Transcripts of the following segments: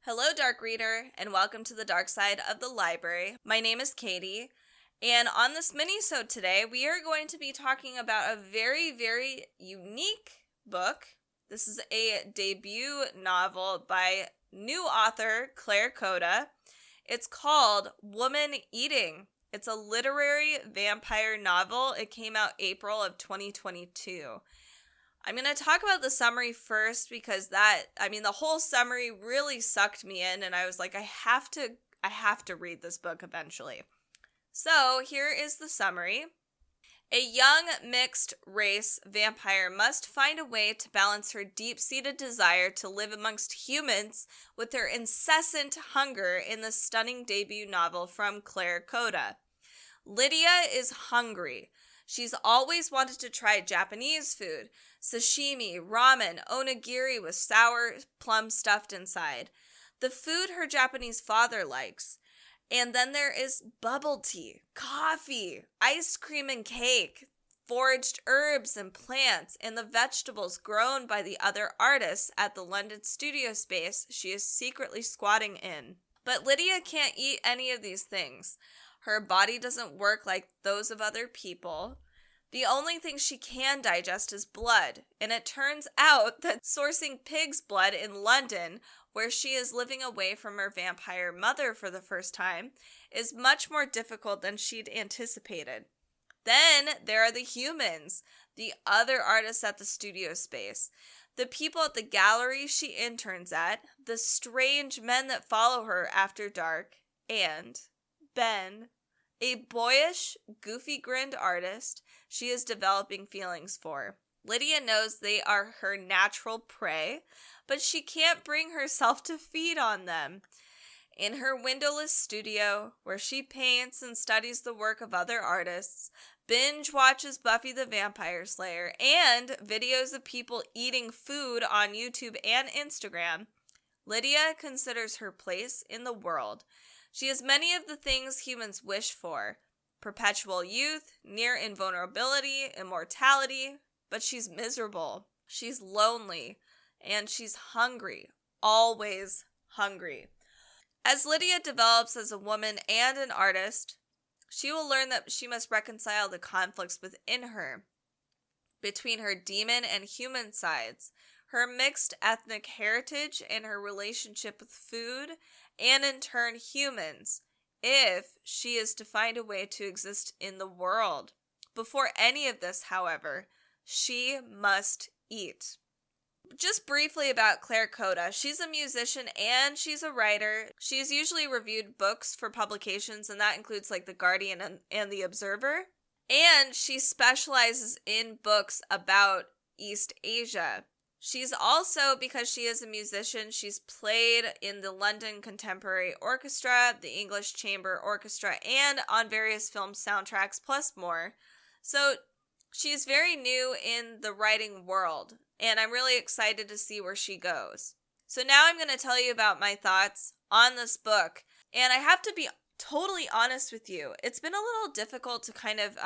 Hello, Dark Reader, and welcome to the dark side of the library. My name is Katie, and on this minisode today, we are going to be talking about a very, very unique book. This is a debut novel by new author Claire Kohda. It's called Woman Eating. It's a literary vampire novel. It came out April of 2022. I'm going to talk about the summary first because the whole summary really sucked me in, and I was like, I have to read this book eventually. So here is the summary. A young mixed race vampire must find a way to balance her deep-seated desire to live amongst humans with her incessant hunger in the stunning debut novel from Claire Kohda. Lydia is hungry. She's always wanted to try Japanese food, sashimi, ramen, onigiri with sour plum stuffed inside. The food her Japanese father likes. And then there is bubble tea, coffee, ice cream and cake, foraged herbs and plants, and the vegetables grown by the other artists at the London studio space she is secretly squatting in. But Lydia can't eat any of these things. Her body doesn't work like those of other people. The only thing she can digest is blood, and it turns out that sourcing pig's blood in London, where she is living away from her vampire mother for the first time, is much more difficult than she'd anticipated. Then there are the humans, the other artists at the studio space, the people at the gallery she interns at, the strange men that follow her after dark, and Ben, a boyish, goofy-grinned artist she is developing feelings for. Lydia knows they are her natural prey, but she can't bring herself to feed on them. In her windowless studio, where she paints and studies the work of other artists, binge watches Buffy the Vampire Slayer, and videos of people eating food on YouTube and Instagram, Lydia considers her place in the world. She has many of the things humans wish for: perpetual youth, near invulnerability, immortality, but she's miserable. She's lonely, and she's hungry, always hungry. As Lydia develops as a woman and an artist, she will learn that she must reconcile the conflicts within her, between her demon and human sides, her mixed ethnic heritage and her relationship with food, and in turn humans, if she is to find a way to exist in the world. Before any of this, however, she must eat. Just briefly about Claire Kohda. She's a musician and she's a writer. She's usually reviewed books for publications, and that includes like The Guardian and The Observer. And she specializes in books about East Asia. She's also, because she is a musician, she's played in the London Contemporary Orchestra, the English Chamber Orchestra, and on various film soundtracks, plus more. So she's very new in the writing world, and I'm really excited to see where she goes. So now I'm going to tell you about my thoughts on this book, and I have to be totally honest with you. It's been a little difficult to kind of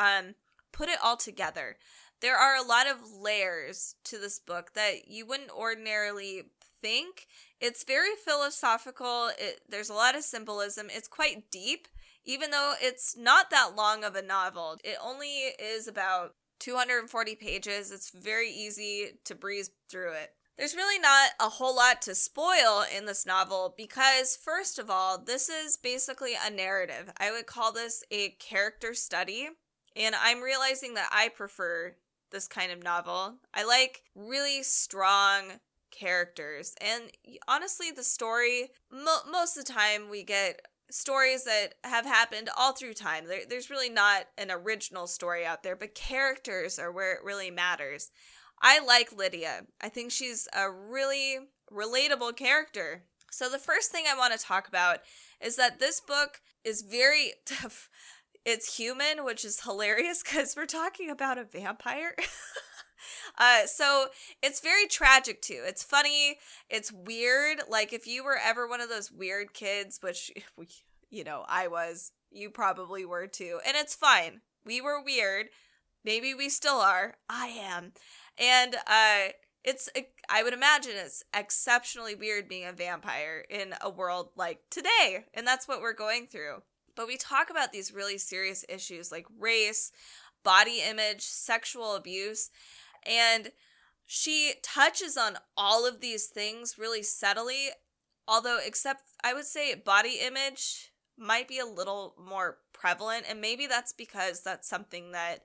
put it all together. There are a lot of layers to this book that you wouldn't ordinarily think. It's very philosophical. There's a lot of symbolism. It's quite deep, even though it's not that long of a novel. It only is about 240 pages. It's very easy to breeze through it. There's really not a whole lot to spoil in this novel because, first of all, this is basically a narrative. I would call this a character study, and I'm realizing that I prefer this kind of novel. I like really strong characters, and honestly, the story, most of the time we get stories that have happened all through time. There's really not an original story out there, but characters are where it really matters. I like Lydia. I think she's a really relatable character. So the first thing I want to talk about is that this book is very it's human, which is hilarious because we're talking about a vampire. So it's very tragic too. It's funny. It's weird. Like if you were ever one of those weird kids, which, I was, you probably were too. And it's fine. We were weird. Maybe we still are. I am. And I would imagine it's exceptionally weird being a vampire in a world like today, and that's what we're going through. But we talk about these really serious issues like race, body image, sexual abuse, and she touches on all of these things really subtly, although except I would say body image might be a little more prevalent, and maybe that's because that's something that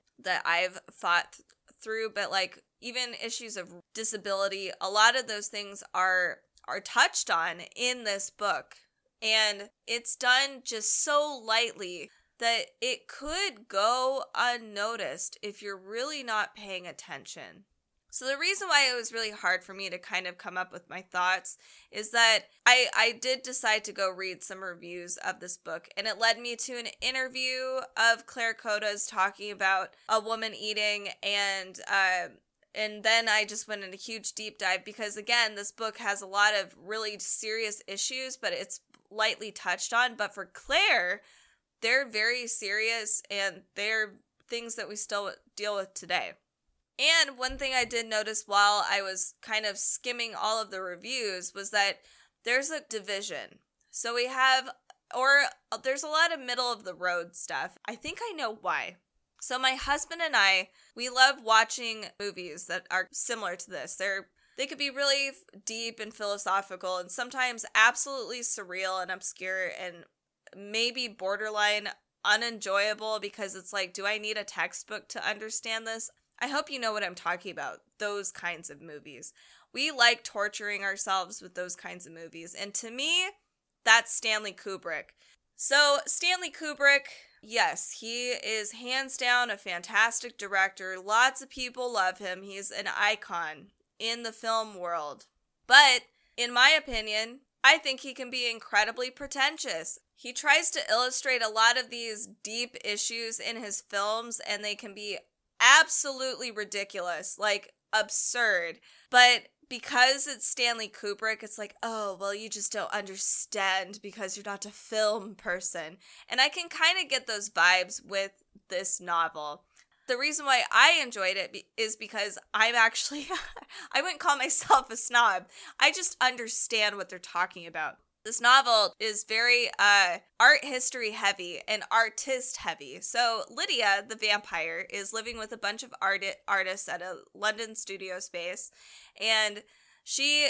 I've thought through, but like even issues of disability, a lot of those things are touched on in this book, and it's done just so lightly that it could go unnoticed if you're really not paying attention. So the reason why it was really hard for me to kind of come up with my thoughts is that I did decide to go read some reviews of this book, and it led me to an interview of Claire Kohda's talking about a woman eating, and then I just went in a huge deep dive because, again, this book has a lot of really serious issues, but it's lightly touched on. But for Claire, they're very serious, and they're things that we still deal with today. And one thing I did notice while I was kind of skimming all of the reviews was that there's a division. So we have, or there's a lot of middle of the road stuff. I think I know why. So my husband and I, we love watching movies that are similar to this. They could be really deep and philosophical and sometimes absolutely surreal and obscure and maybe borderline unenjoyable because it's like, do I need a textbook to understand this? I hope you know what I'm talking about, those kinds of movies. We like torturing ourselves with those kinds of movies. And to me, that's Stanley Kubrick. So Stanley Kubrick, yes, he is hands down a fantastic director. Lots of people love him. He's an icon in the film world. But in my opinion, I think he can be incredibly pretentious. He tries to illustrate a lot of these deep issues in his films, and they can be absolutely ridiculous, like absurd. But because it's Stanley Kubrick, it's like, oh, well, you just don't understand because you're not a film person. And I can kind of get those vibes with this novel. The reason why I enjoyed it is because I'm actually, I wouldn't call myself a snob. I just understand what they're talking about. This novel is very art history heavy and artist heavy. So Lydia, the vampire, is living with a bunch of artists at a London studio space. And she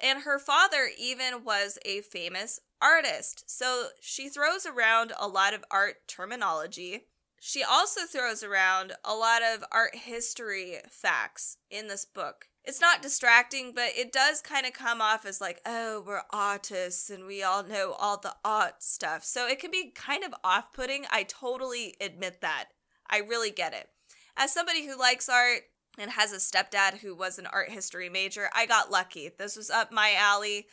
and her father even was a famous artist. So she throws around a lot of art terminology. She also throws around a lot of art history facts in this book. It's not distracting, but it does kind of come off as like, oh, we're artists and we all know all the art stuff. So it can be kind of off-putting. I totally admit that. I really get it. As somebody who likes art and has a stepdad who was an art history major, I got lucky. This was up my alley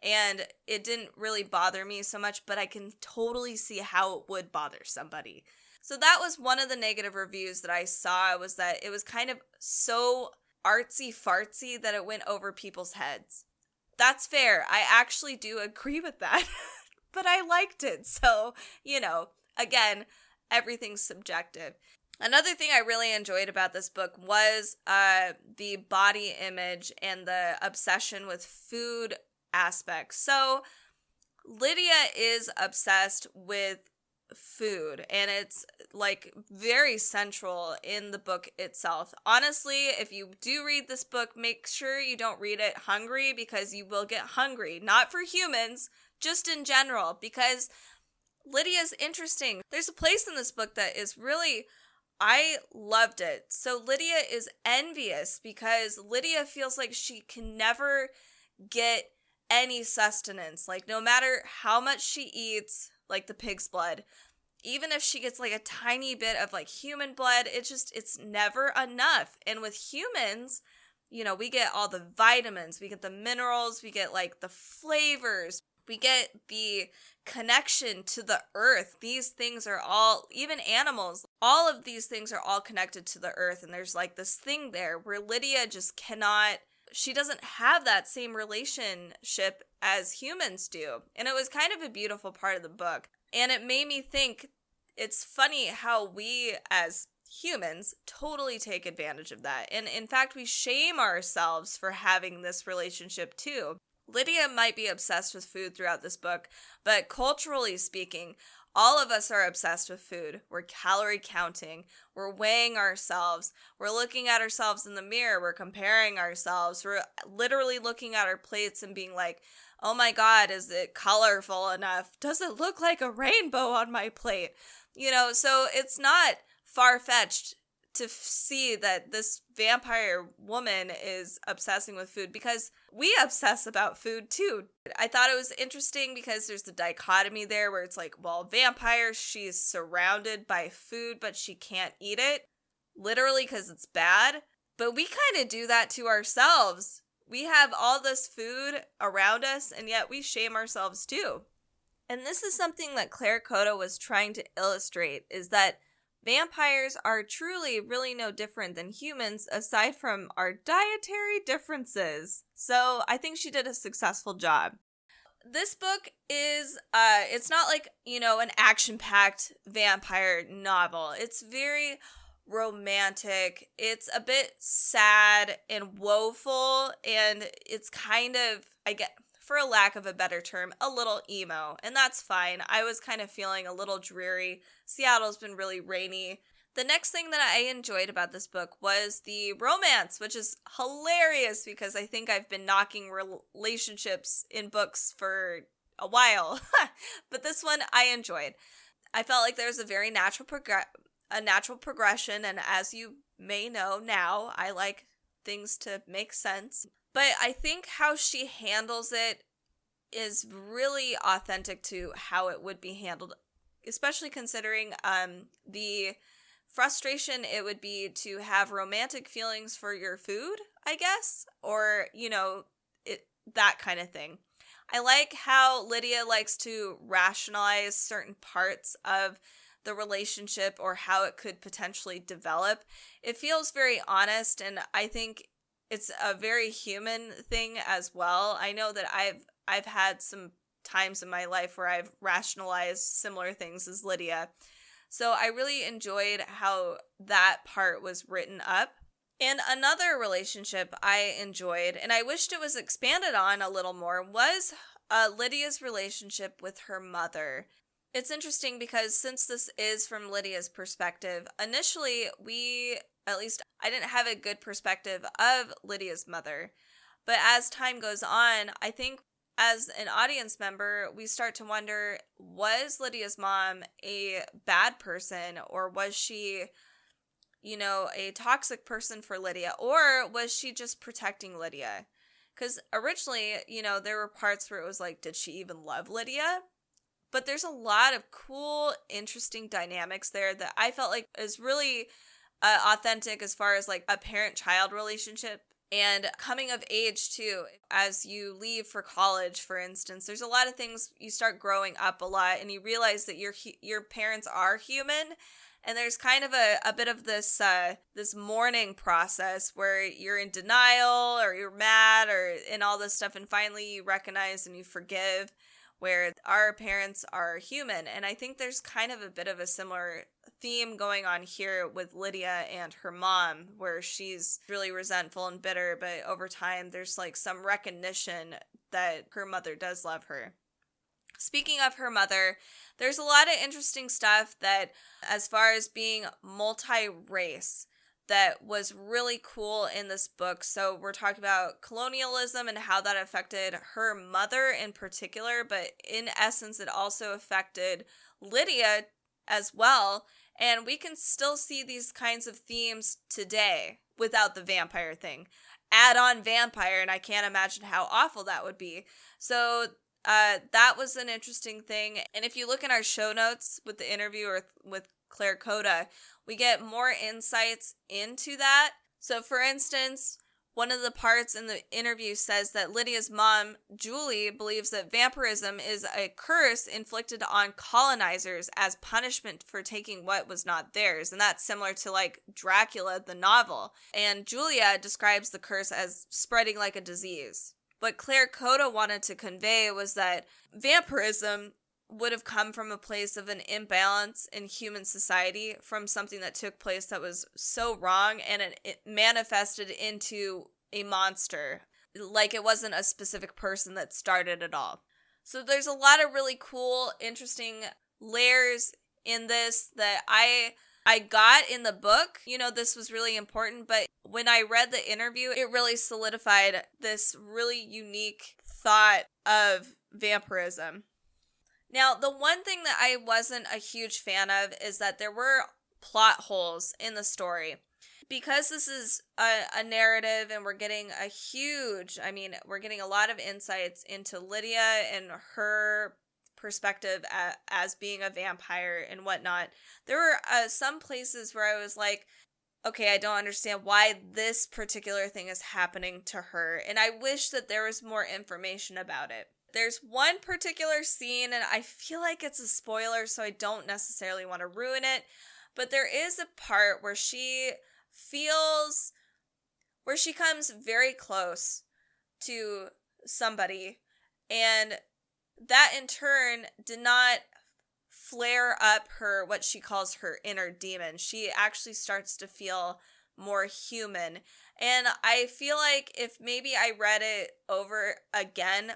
and it didn't really bother me so much, but I can totally see how it would bother somebody. So that was one of the negative reviews that I saw, was that it was kind of so artsy-fartsy that it went over people's heads. That's fair. I actually do agree with that. But I liked it. So, again, everything's subjective. Another thing I really enjoyed about this book was the body image and the obsession with food aspects. So Lydia is obsessed with food, and it's like very central in the book itself. Honestly, if you do read this book, make sure you don't read it hungry, because you will get hungry. Not for humans, just in general, because Lydia's interesting. There's a place in this book that is really, I loved it. So Lydia is envious because Lydia feels like she can never get any sustenance. Like no matter how much she eats, like the pig's blood, even if she gets like a tiny bit of like human blood, it's never enough. And with humans, we get all the vitamins, we get the minerals, we get like the flavors, we get the connection to the earth. These things are all, even animals, all of these things are all connected to the earth. And there's like this thing there where Lydia just cannot, she doesn't have that same relationship as humans do. And it was kind of a beautiful part of the book. And it made me think, it's funny how we as humans totally take advantage of that. And in fact, we shame ourselves for having this relationship too. Lydia might be obsessed with food throughout this book, but culturally speaking, all of us are obsessed with food. We're calorie counting. We're weighing ourselves. We're looking at ourselves in the mirror. We're comparing ourselves. We're literally looking at our plates and being like, oh my God, is it colorful enough? Does it look like a rainbow on my plate? So it's not far-fetched to see that this vampire woman is obsessing with food, because we obsess about food too. I thought it was interesting because there's the dichotomy there where it's like, well, vampire, she's surrounded by food, but she can't eat it, literally because it's bad. But we kind of do that to ourselves. We have all this food around us, and yet we shame ourselves too. And this is something that Claire Kohda was trying to illustrate, is that vampires are truly really no different than humans aside from our dietary differences. So I think she did a successful job. This book is, it's not like, an action-packed vampire novel. It's very romantic. It's a bit sad and woeful, and it's kind of, for a lack of a better term, a little emo, and that's fine. I was kind of feeling a little dreary. Seattle's been really rainy. The next thing that I enjoyed about this book was the romance, which is hilarious because I think I've been knocking relationships in books for a while, but this one I enjoyed. I felt like there was a very natural progression, and as you may know now, I like things to make sense. But I think how she handles it is really authentic to how it would be handled, especially considering the frustration it would be to have romantic feelings for your food, I guess, or, that kind of thing. I like how Lydia likes to rationalize certain parts of the relationship or how it could potentially develop. It feels very honest, and I think it's a very human thing as well. I know that I've had some times in my life where I've rationalized similar things as Lydia. So I really enjoyed how that part was written up. And another relationship I enjoyed, and I wished it was expanded on a little more, was Lydia's relationship with her mother. It's interesting because since this is from Lydia's perspective, initially at least I didn't have a good perspective of Lydia's mother. But as time goes on, I think as an audience member, we start to wonder, was Lydia's mom a bad person, or was she, a toxic person for Lydia, or was she just protecting Lydia? Because originally, there were parts where it was like, did she even love Lydia? But there's a lot of cool, interesting dynamics there that I felt like is really authentic as far as like a parent-child relationship and coming of age too. As you leave for college, for instance, there's a lot of things, you start growing up a lot and you realize that your parents are human, and there's kind of a bit of this mourning process where you're in denial or you're mad and all this stuff, and finally you recognize and you forgive, where our parents are human. And I think there's kind of a bit of a similar theme going on here with Lydia and her mom, where she's really resentful and bitter, but over time there's like some recognition that her mother does love her. Speaking of her mother, there's a lot of interesting stuff that, as far as being multi-race, that was really cool in this book. So we're talking about colonialism and how that affected her mother in particular, but in essence, it also affected Lydia as well. And we can still see these kinds of themes today without the vampire thing. Add on vampire, and I can't imagine how awful that would be. So that was an interesting thing. And if you look in our show notes with the interview or with Claire Kohda, we get more insights into that. So for instance, one of the parts in the interview says that Lydia's mom, Julie, believes that vampirism is a curse inflicted on colonizers as punishment for taking what was not theirs. And that's similar to like Dracula, the novel. And Julia describes the curse as spreading like a disease. What Claire Kohda wanted to convey was that vampirism would have come from a place of an imbalance in human society from something that took place that was so wrong, and it manifested into a monster. Like, it wasn't a specific person that started it all. So there's a lot of really cool, interesting layers in this that I got in the book. You know, this was really important, but when I read the interview, it really solidified this really unique thought of vampirism. Now, the one thing that I wasn't a huge fan of is that there were plot holes in the story. Because this is a narrative and we're getting we're getting a lot of insights into Lydia and her perspective as being a vampire and whatnot. There were some places where I was like, okay, I don't understand why this particular thing is happening to her. And I wish that there was more information about it. There's one particular scene, and I feel like it's a spoiler, so I don't necessarily want to ruin it. But there is a part where she comes very close to somebody, and that in turn did not flare up what she calls her inner demon. She actually starts to feel more human. And I feel like if maybe I read it over again,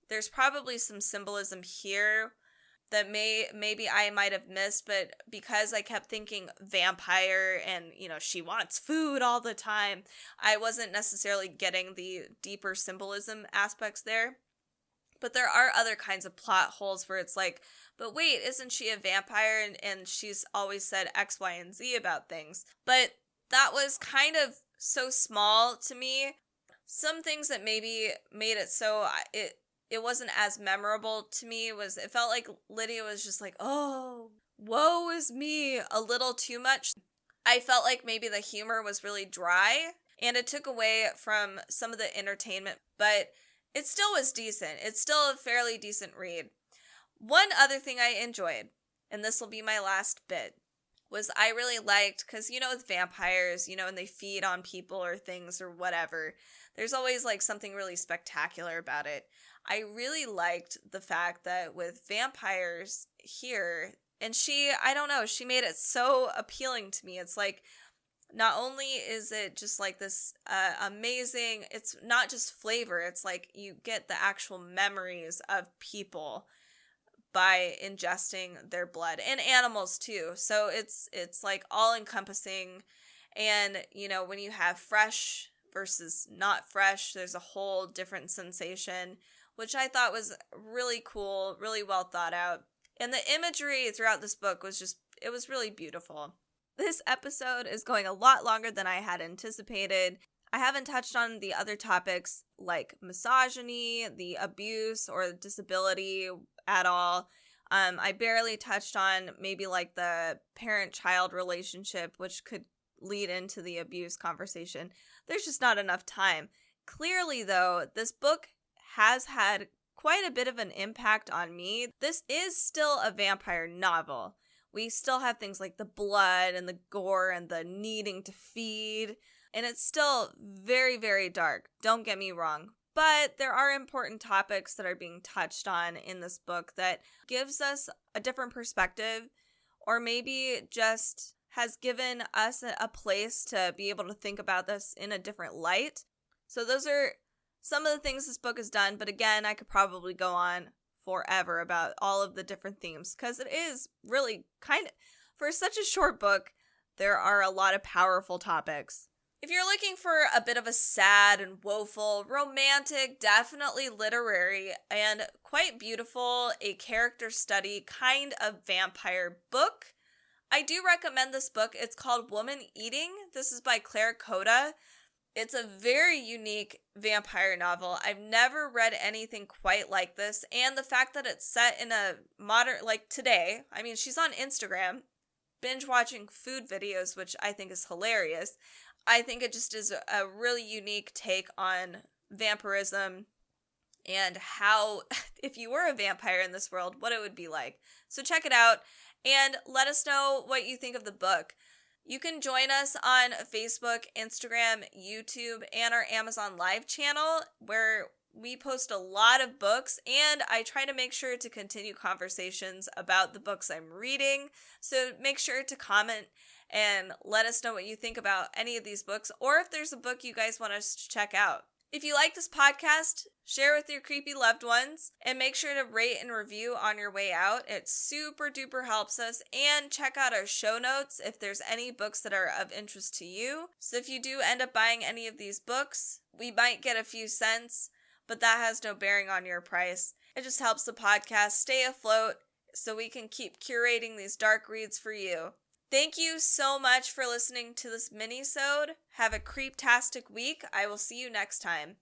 there's probably some symbolism here that maybe I might have missed, but because I kept thinking vampire and, you know, she wants food all the time, I wasn't necessarily getting the deeper symbolism aspects there. But there are other kinds of plot holes where it's like, but wait, isn't she a vampire? And she's always said X, Y, and Z about things. But that was kind of so small to me. Some things that maybe made it so it wasn't as memorable to me it felt like Lydia was just like, oh, woe is me, a little too much. I felt like maybe the humor was really dry and it took away from some of the entertainment, but it still was decent. It's still a fairly decent read. One other thing I enjoyed, and this will be my last bit, was I really liked, because, you know, with vampires, you know, and they feed on people or things or whatever, there's always like something really spectacular about it. I really liked the fact that with vampires here, and she made it so appealing to me. It's like, not only is it just like this amazing, it's not just flavor, it's like you get the actual memories of people by ingesting their blood, and animals too. So it's like all encompassing. And, you know, when you have fresh versus not fresh, there's a whole different sensation, which I thought was really cool, really well thought out. And the imagery throughout this book was really beautiful. This episode is going a lot longer than I had anticipated. I haven't touched on the other topics like misogyny, the abuse, or disability at all. I barely touched on maybe like the parent-child relationship, which could lead into the abuse conversation. There's just not enough time. Clearly, though, this book has had quite a bit of an impact on me. This is still a vampire novel. We still have things like the blood and the gore and the needing to feed, and it's still very, very dark. Don't get me wrong. But there are important topics that are being touched on in this book that gives us a different perspective, or maybe just has given us a place to be able to think about this in a different light. So those are some of the things this book has done, but again, I could probably go on forever about all of the different themes, because it is really kind of, for such a short book, there are a lot of powerful topics. If you're looking for a bit of a sad and woeful, romantic, definitely literary, and quite beautiful, a character study kind of vampire book, I do recommend this book. It's called Woman Eating. This is by Kohda. It's a very unique vampire novel. I've never read anything quite like this. And the fact that it's set in a modern, like today, I mean, she's on Instagram, binge watching food videos, which I think is hilarious. I think it just is a really unique take on vampirism and how, if you were a vampire in this world, what it would be like. So check it out and let us know what you think of the book. You can join us on Facebook, Instagram, YouTube, and our Amazon Live channel, where We post a lot of books, and I try to make sure to continue conversations about the books I'm reading. So make sure to comment and let us know what you think about any of these books, or if there's a book you guys want us to check out. If you like this podcast, share with your creepy loved ones, and make sure to rate and review on your way out. It super duper helps us. And check out our show notes if there's any books that are of interest to you. So if you do end up buying any of these books, we might get a few cents, but that has no bearing on your price. It just helps the podcast stay afloat so we can keep curating these dark reads for you. Thank you so much for listening to this mini-sode. Have a creep-tastic week. I will see you next time.